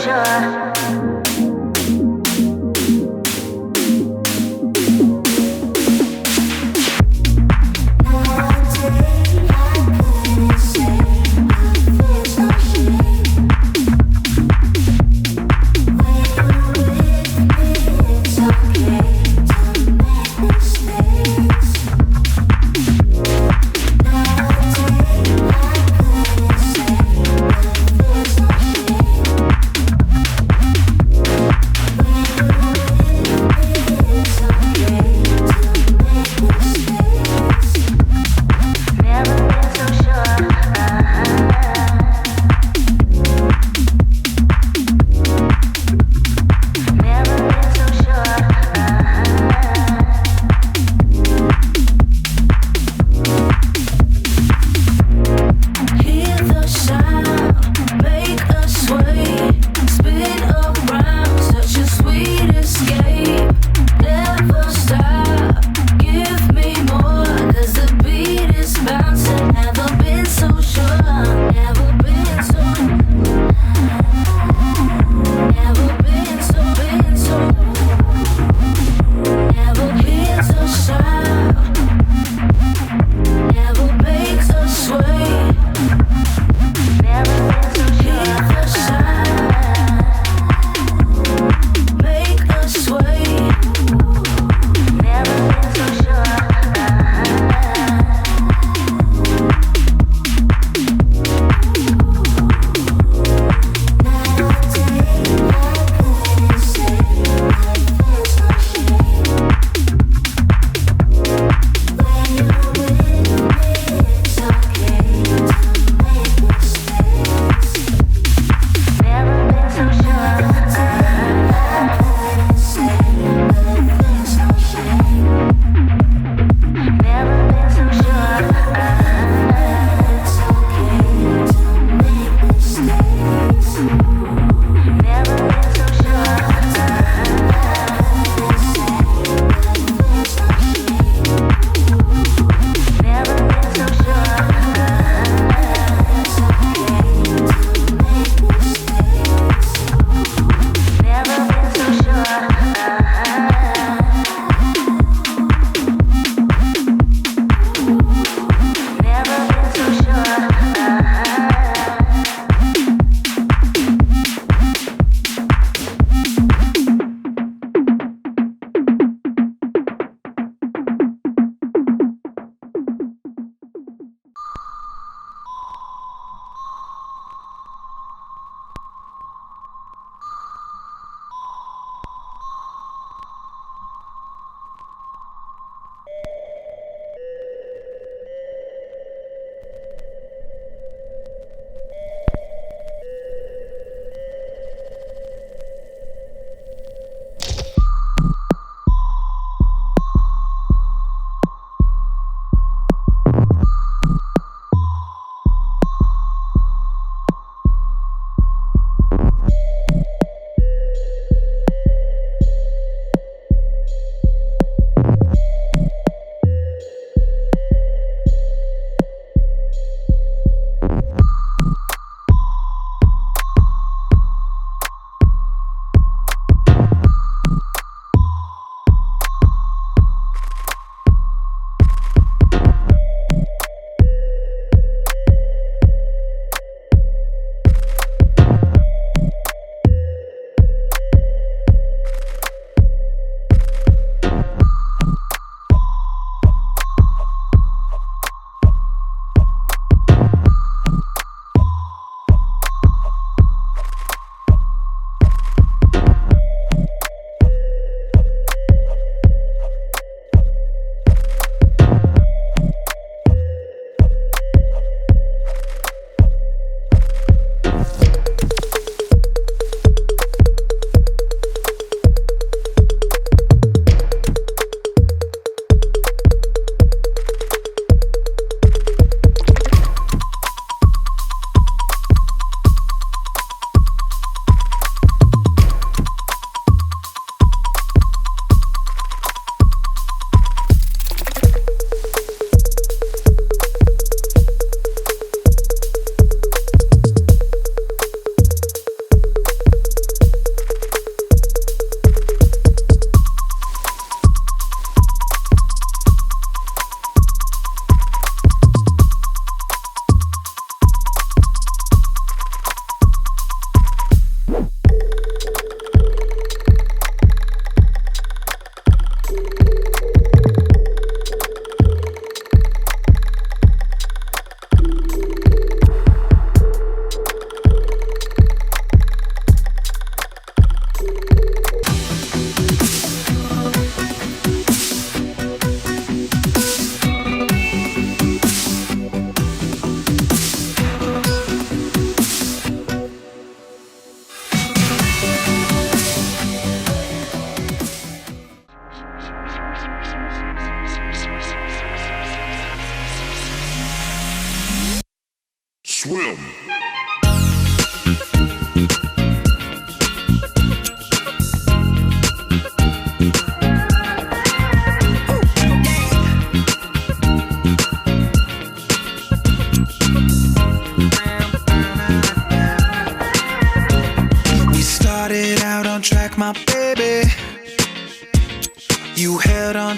Sway.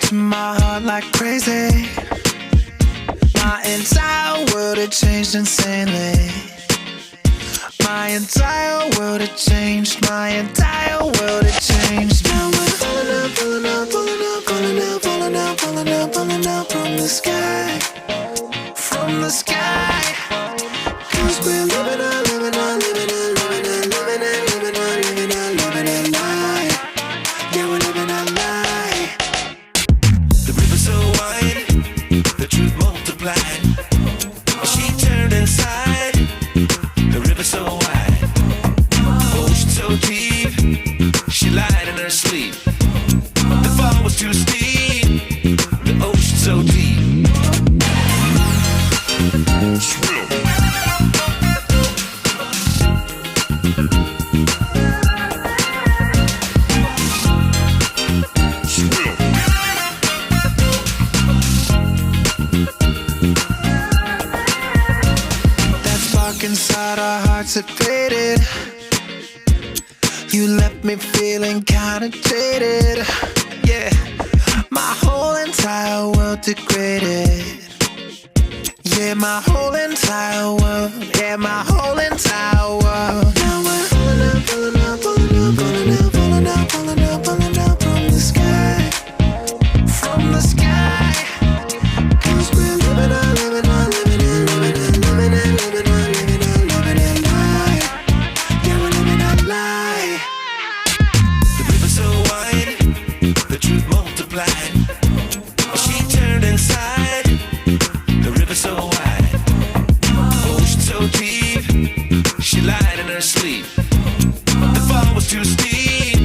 to my heart like crazy. My entire world had changed insanely. My entire world had changed. My entire world had changed. Now we're falling out, falling out, falling out, falling out, falling out, falling out, falling out from the sky, from the sky. 'Cause we're living our, living our, living our, living our, living our, living our, living our, living our life. Yeah, we're living our life. The river's so wide, the truth multiplied. She turned inside. The river's so wide, ocean so deep. She lied in her sleep. The fall was too steep. The ocean so deep. Swim. Inside our hearts had faded. You left me feeling kinda jaded. Yeah, my whole entire world degraded. Yeah, my whole entire world. Yeah, my whole entire world. Now we're falling out, falling out, falling out, falling out, falling out, falling out, falling out from the sky, from the sky. 'Cause we're living our, living our, living our, living our, living our, living our, living our, living our life. Yeah, we're living our life. The river's so wide, the truth multiplied. She turned inside. The river's so wide, ocean so deep. She lied in her sleep. The fall was too steep.